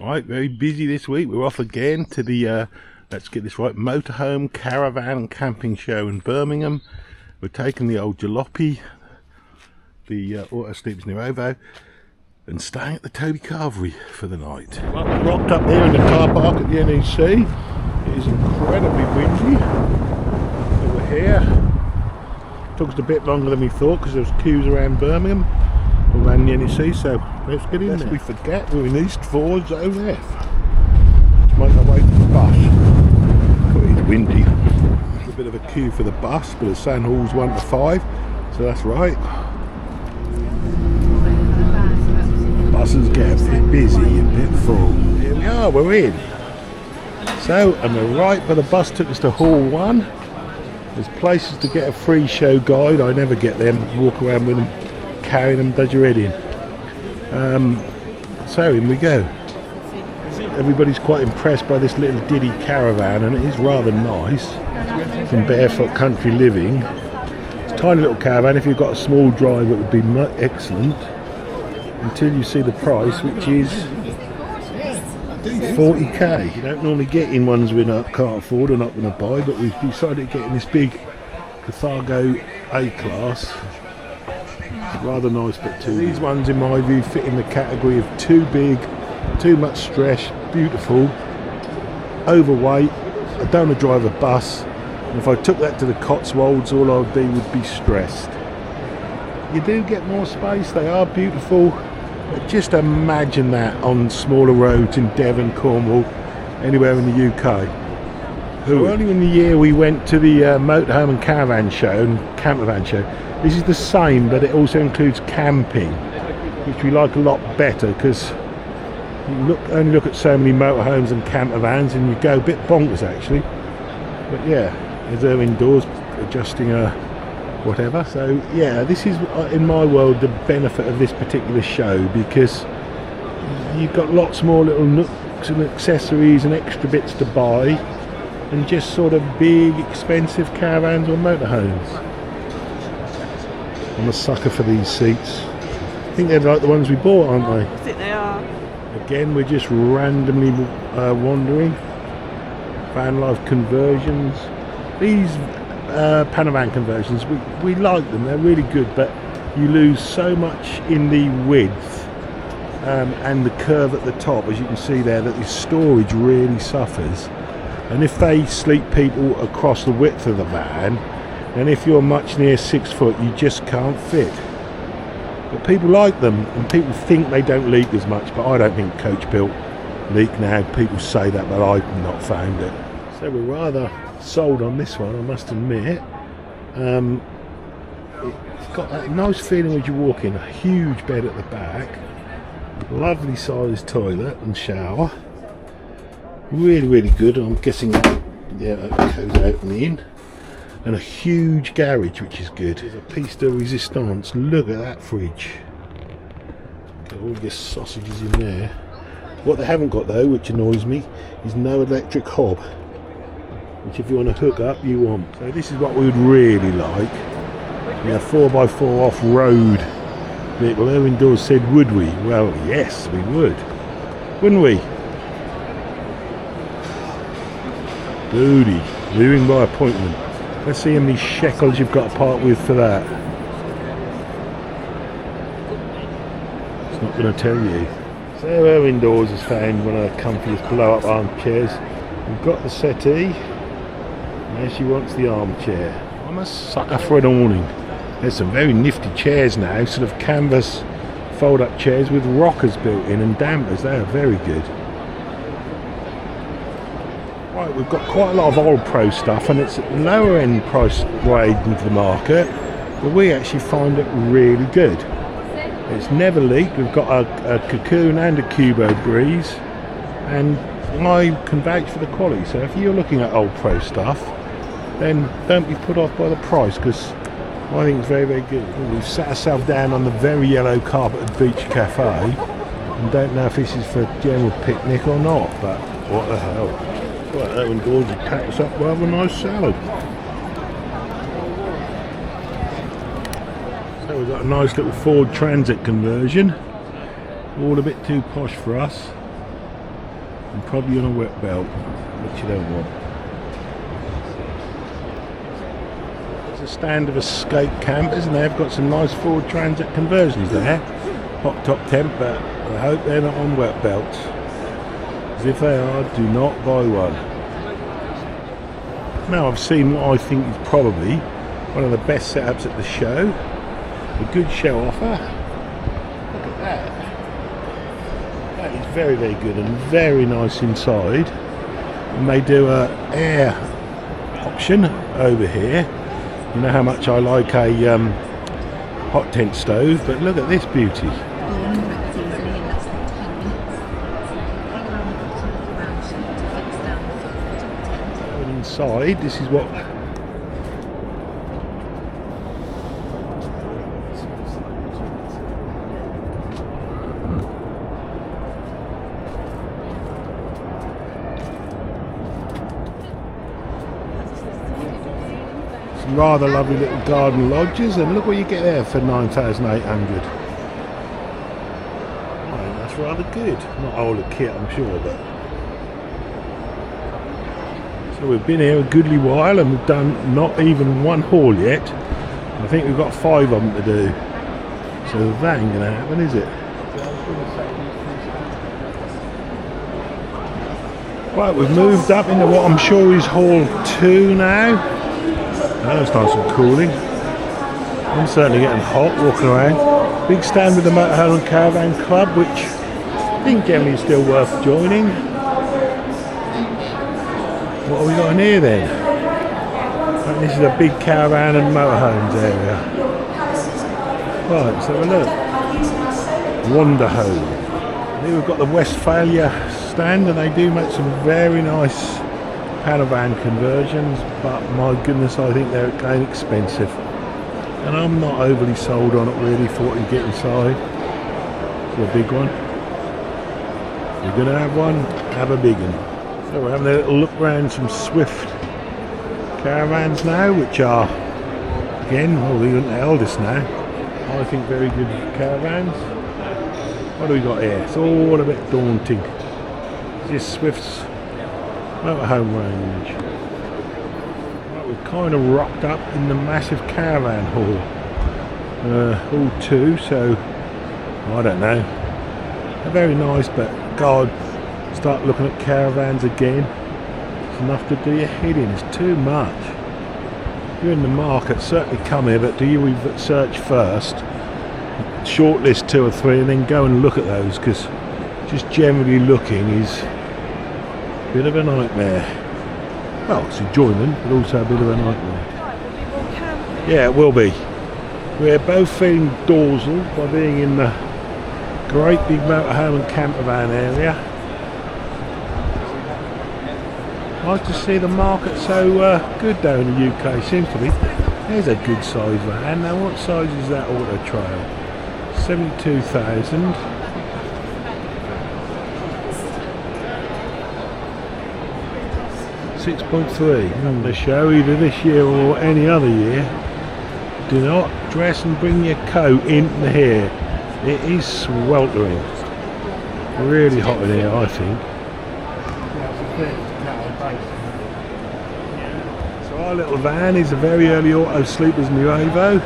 Right, very busy this week. We're off again to the, let's get this right, Motorhome, Caravan and Camping Show in Birmingham. We're taking the old jalopy, the Auto Sleeps Nuovo, and staying at the Toby Carvery for the night. Well, we rocked up here in the car park at the NEC. It is incredibly windy over here. Took us a bit longer than we thought because there was queues around Birmingham, around the NEC, so let's get in there. Lest we forget, we're in East 4 Zone F. Let's make our way to the bus. It's windy. There's a bit of a queue for the bus, but it's saying halls 1 to 5, so that's right. Buses get a bit busy, a bit full. Here we are, we're in. So, and we're right, but the bus took us to hall 1. There's places to get a free show guide. I never get them, walk around with them, carrying them, does your head in. So in we go. Everybody's quite impressed by this little Diddy Caravan, and it is rather nice from Barefoot Country Living. It's a tiny little caravan. If you've got a small drive, it would be excellent, until you see the price, which is 40k. You don't normally get in ones we can't afford or not going to buy, but we've decided to get in this big Carthago A-Class. Rather nice, but these ones in my view fit in the category of too big, too much stress, beautiful, overweight. I don't want to drive a bus, and if I took that to the Cotswolds, all I would be stressed. You do get more space, they are beautiful, but just imagine that on smaller roads in Devon, Cornwall, anywhere in the UK. So earlier in the year we went to the Motorhome and Caravan show and Campervan show. This is the same, but it also includes camping, which we like a lot better, because you only look at so many motorhomes and campervans and you go a bit bonkers actually. But yeah, there's her indoors adjusting her whatever. So yeah, this is in my world the benefit of this particular show, because you've got lots more little nooks and accessories and extra bits to buy, and just sort of big expensive caravans or motorhomes. I'm a sucker for these seats. I think they're like the ones we bought, aren't they? I think they are. Again, we're just randomly wandering. Van life conversions. These Panavan conversions, we like them, they're really good, but you lose so much in the width and the curve at the top, as you can see there, that the storage really suffers. And if they sleep people across the width of the van, and if you're much near 6 foot, you just can't fit. But people like them, and people think they don't leak as much, but I don't think coach built leak now. People say that, but I've not found it. So we're rather sold on this one, I must admit. It's got that nice feeling as you walk in, a huge bed at the back, lovely sized toilet and shower. Really good. I'm guessing, yeah, it goes out and in. And a huge garage, which is good. There's a piece de resistance. Look at that fridge. Got all your sausages in there. What they haven't got though, which annoys me, is no electric hob, which if you want to hook up, you want. So this is what we would really like. Yeah, 4x4 off-road vehicle. Erwin Dawes said, would we? Well, yes, we would. Wouldn't we? Booty. Viewing by appointment. Let's see how many shekels you've got to part with for that. It's not going to tell you. So Erwin Dawes has found one of the comfiest blow-up armchairs. We've got the settee. Now she wants the armchair. I'm a sucker for an awning. There's some very nifty chairs now, sort of canvas fold-up chairs with rockers built in and dampers. They are very good. Right, we've got quite a lot of old pro stuff, and it's lower end price range into the market, but we actually find it really good. It's never leaked. We've got a Cocoon and a Cubo Breeze, and I can vouch for the quality. So if you're looking at old pro stuff, then don't be put off by the price, because I think it's very good. We've sat ourselves down on the very yellow carpeted beach cafe, and don't know if this is for general picnic or not, but what the hell. Right, Erwin Dawes has packed us up rather a nice salad. So we've got a nice little Ford Transit conversion, all a bit too posh for us. and probably on a wet belt, which you don't want. There's a stand of escape campers, and they've got some nice Ford Transit conversions there. Hot top temp, but I hope they're not on wet belts. Because if they are, do not buy one. Now I've seen what I think is probably one of the best setups at the show. A good show offer. Look at that. That is very, very good and very nice inside. And they do a air option over here. You know how much I like a hot tent stove, but look at this beauty. And inside, this is what rather lovely little garden lodges, and look what you get there for 9,800. Right, that's rather good. Not all the kit, I'm sure, but so we've been here a goodly while and we've done not even one haul yet. I think we've got 5 of them to do, so that ain't gonna happen, is it? Right, we've moved up into what I'm sure is Hall 2 now. Oh, it's nice and cooling. I'm certainly getting hot walking around. Big stand with the Motorhome and Caravan Club, which I think generally is still worth joining. What have we got in here then? And this is a big caravan and motorhomes area. Right, let's have a look. Wonder Home. Here we've got the Westphalia stand, and they do make some very nice caravan conversions, but my goodness, I think they're getting expensive, and I'm not overly sold on it really for what you get inside. It's a big one. If you're going to have one, have a big one. So we're having a little look around some Swift caravans now, which are, again, well, even the eldest now, I think very good caravans. What do we got here? It's all a bit daunting. This Swift's Motorhome range. Right, we've kind of rocked up in the massive caravan hall. Hall 2, so I don't know. They're very nice, but God, start looking at caravans again. It's enough to do your head in. It's too much. If you're in the market, certainly come here, but do you research first? Shortlist 2 or 3 and then go and look at those, because just generally looking is a bit of a nightmare. Well, it's enjoyment, but also a bit of a nightmare. Yeah, it will be. We're both feeling dorsal by being in the great big motorhome and camper van area. Nice to see the market so good down in the UK, seems to be. There's a good size van. Now what size is that Auto Trail? 72,000. $6.3 on the show, either this year or any other year. Do not dress and bring your coat into here. It is sweltering. Really hot in here, I think. So our little van is a very early Auto Sleepers Nuevo,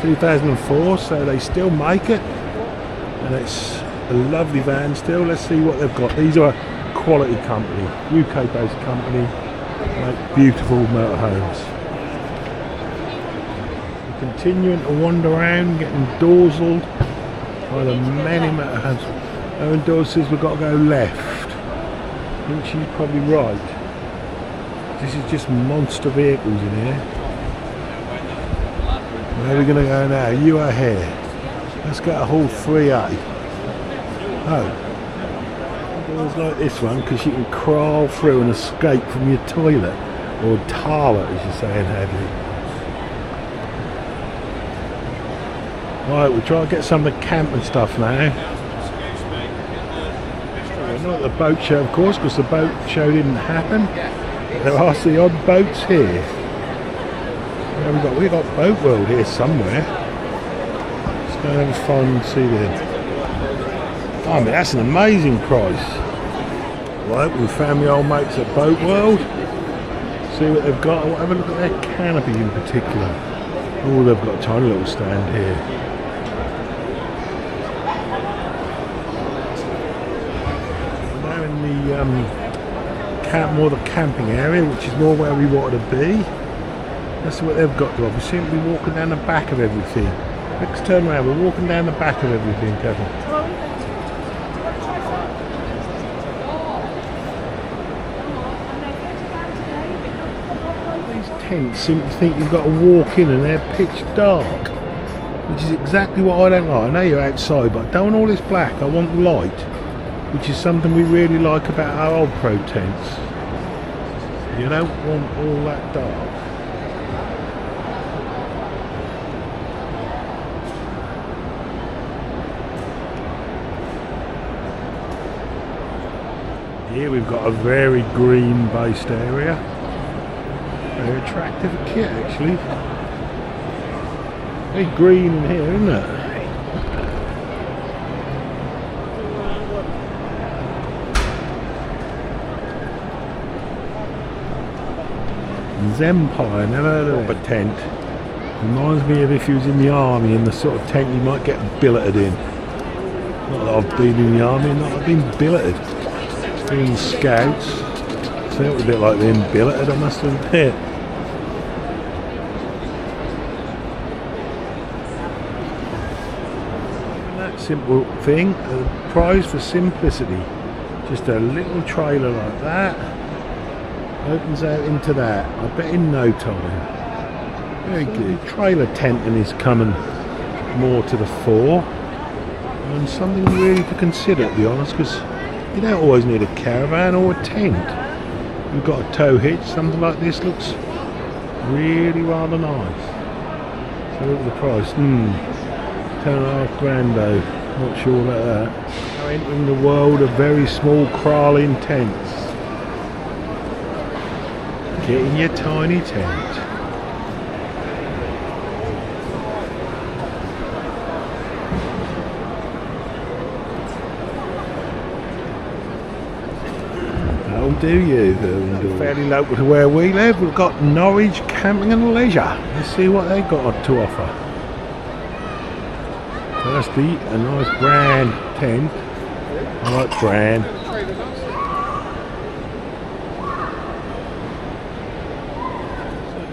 2004, so they still make it. And it's a lovely van still. Let's see what they've got. These are a quality company, UK based company. Like beautiful motorhomes. We're continuing to wander around, getting dorsaled by the many motorhomes. Owen Dawes says we've got to go left. I think she's probably right. This is just monster vehicles in here. Where are we going to go now? You are here. Let's go to Hall 3A. Oh. Doors like this one, because you can crawl through and escape from your toilet, or toilet as you say in Hadley. Right, we'll try to get some of the camping stuff now. We're not at the boat show, of course, because the boat show didn't happen. There are the odd boats here. We've got Boat World here somewhere. Let's go and have a fun and see them. I mean, that's an amazing price. Right, we found the old mates at Boat World. See what they've got. I'll have a look at their canopy in particular. Oh, they've got a tiny little stand here. We're now in the more the camping area, which is more where we wanted to be. That's what they've got to offer. We're simply walking down the back of everything. Let's turn around. We're walking down the back of everything, Kevin. Tents simply think you've got to walk in and they're pitch dark, which is exactly what I don't like. I know you're outside, but I don't want all this black. I want light, which is something we really like about our old pro tents. You don't want all that dark. Here we've got a very green based area. Very attractive kit actually. Very green in here, isn't it? Zempire, never heard of a tent. Reminds me of if you was in the army, in the sort of tent you might get billeted in. Not that I've been in the army, not that I've been billeted. Been scouts. Felt a bit like being billeted, I must admit. That simple thing, a prize for simplicity. Just a little trailer like that. Opens out into that. I bet in no time. Very good. Trailer tenting is coming more to the fore. And something really to consider, to be honest, because you don't always need a caravan or a tent. You've got a tow hitch, something like this looks really rather nice. So look at the price. £10.5 grand though. Not sure about that. Now entering the world of very small crawling tents. Get in your tiny tent. Do you? Fairly local to where we live. We've got Norwich Camping and Leisure. Let's see what they've got to offer. Firstly, a nice brand tent. I like brand.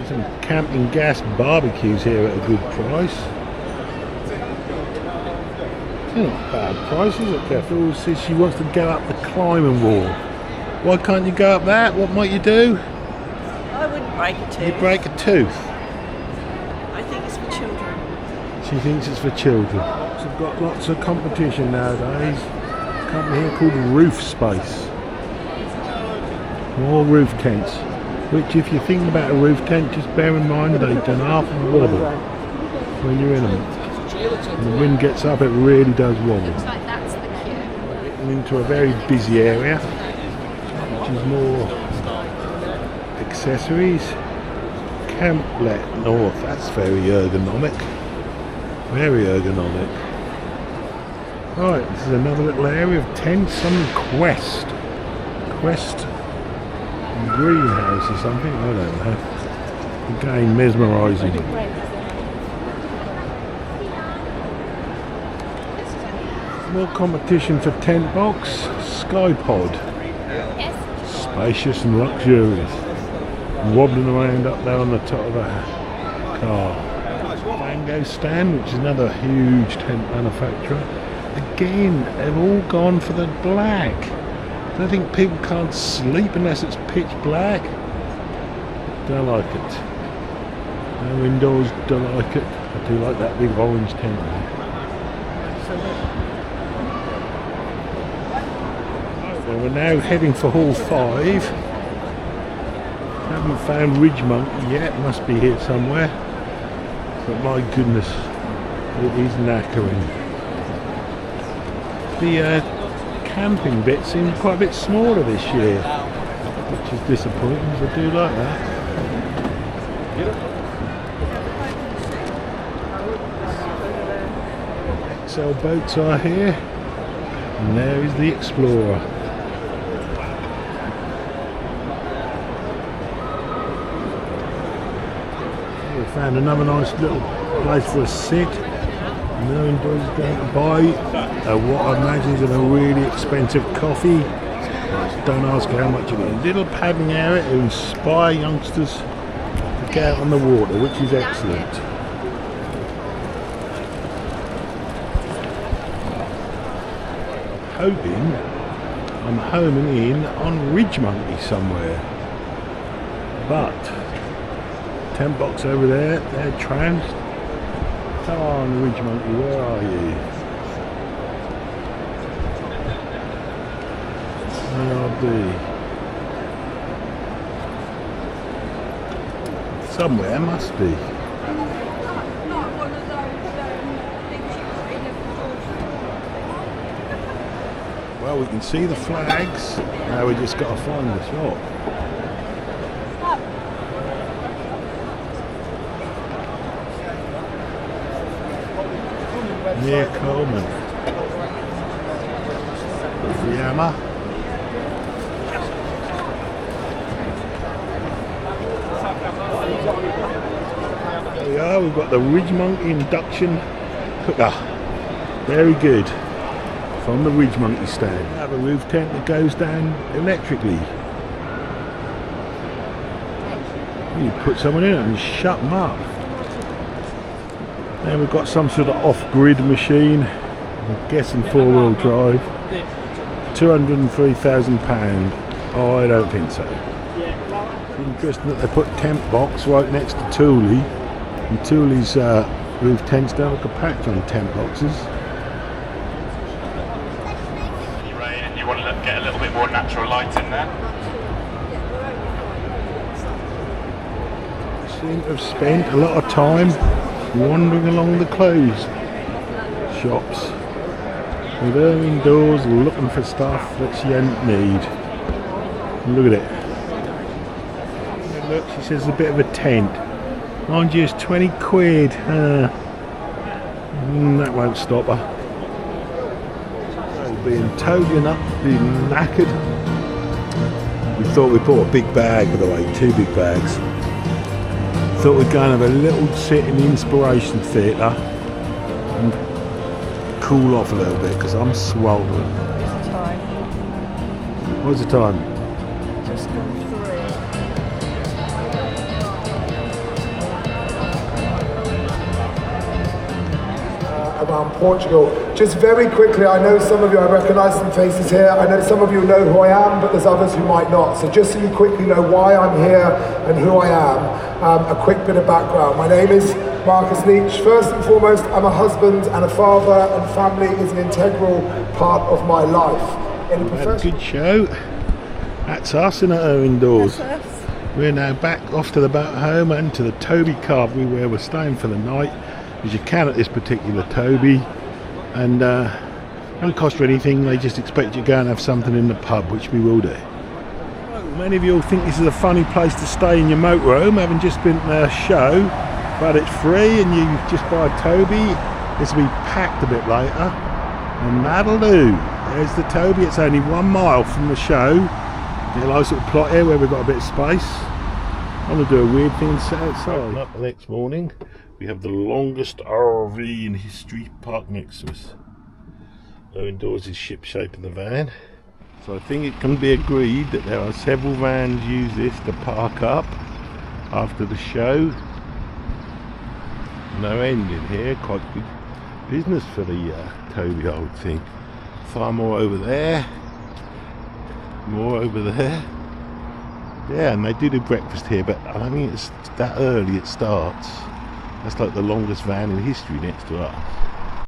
Some camping gas barbecues here at a good price. They're not bad prices, is it, Careful says she wants to go up the climbing wall. Why can't you go up that? What might you do? I wouldn't break a tooth. You'd break a tooth. I think it's for children. She thinks it's for children. We've got lots of competition nowadays. A company here called Roof Space. More roof tents. Which, if you're thinking about a roof tent, just bear in mind they don't half wobble when you're in them. When the wind gets up, it really does wobble. Looks like that's the cue. Getting into a very busy area. More accessories. Camplet North, that's very ergonomic. Very ergonomic. Right, this is another little area of tents. Some Quest greenhouse or something, I don't know. Again, mesmerising. More competition for tent box. Skypod. Spacious and luxurious, wobbling around up there on the top of a car. Mango stand, which is another huge tent manufacturer. Again, they've all gone for the black. I don't think people can't sleep unless it's pitch black. Don't like it. No windows, don't like it. I do like that big orange tent. Well, we're now heading for Hall 5. Haven't found Ridge Monkey yet, must be here somewhere. But my goodness, it is knackering. The camping bit seems quite a bit smaller this year, which is disappointing, because I do like that. XL boats are here, and there is the Explorer. We found another nice little place for a sit. No indoors going to buy what I imagine is a really expensive coffee. Don't ask how much it is. Little paddling area to inspire youngsters to get out on the water, which is excellent. Hoping I'm homing in on Ridge Monkey somewhere, but tent box over there, they're trams. Come on, Ridge Monkey, where are you? Where are they? Somewhere must be. Well, we can see the flags. Now we just got to find the shop. Near Coleman. There's the hammer. There we are, we've got the Ridge Monkey induction cooker. Very good. From the Ridge Monkey stand. We have a roof tent that goes down electrically. You put someone in it and shut them up. Then we've got some sort of off-grid machine. I'm guessing four-wheel drive. £203,000. Oh, I don't think so. It's interesting that they put tent box right next to Thule. And Thule's roof tents don't look a patch on tent boxes. You want to get a little bit more natural light in there? Seem to have spent a lot of time wandering along the clothes shops with her indoors looking for stuff that she didn't need. Look at it. Look, she says a bit of a tent. Mind you, it's 20 quid. That won't stop her. Being totally up, being knackered. We thought we'd bought a big bag, by the way, 2 big bags. Thought we'd go and have a little sit in the Inspiration Theatre and cool off a little bit because I'm swollen. What's the time? What's the time? Just gone 3. Around Portugal. Just very quickly, I know some of you, I recognise some faces here, I know some of you know who I am, but there's others who might not. So just so you quickly know why I'm here and who I am, a quick bit of background. My name is Marcus Leach. First and foremost, I'm a husband and a father, and family is an integral part of my life. In a Good show. That's us in our indoors. That's us. We're now back off to the boat home and to the Toby Carvery where we're staying for the night, as you can at this particular Toby, and don't cost you anything. They just expect you to go and have something in the pub, which we will do. Many of you all think this is a funny place to stay in your motorhome, having just been at a show, but it's free and you just buy a Toby. This will be packed a bit later, and that'll do. There's the Toby. It's only 1 mile from the show. Get a nice little plot here where we've got a bit of space. I'm going to do a weird thing and sit outside. Up the next morning, we have the longest RV in history parked next to us. No indoors is ship-shape in the van. So I think it can be agreed that there are several vans use this to park up after the show. No end in here, quite good business for the Toby, I would think. Far more over there, more over there. Yeah, and they do breakfast here, but I don't think it's that early it starts. That's like the longest van in history next to us.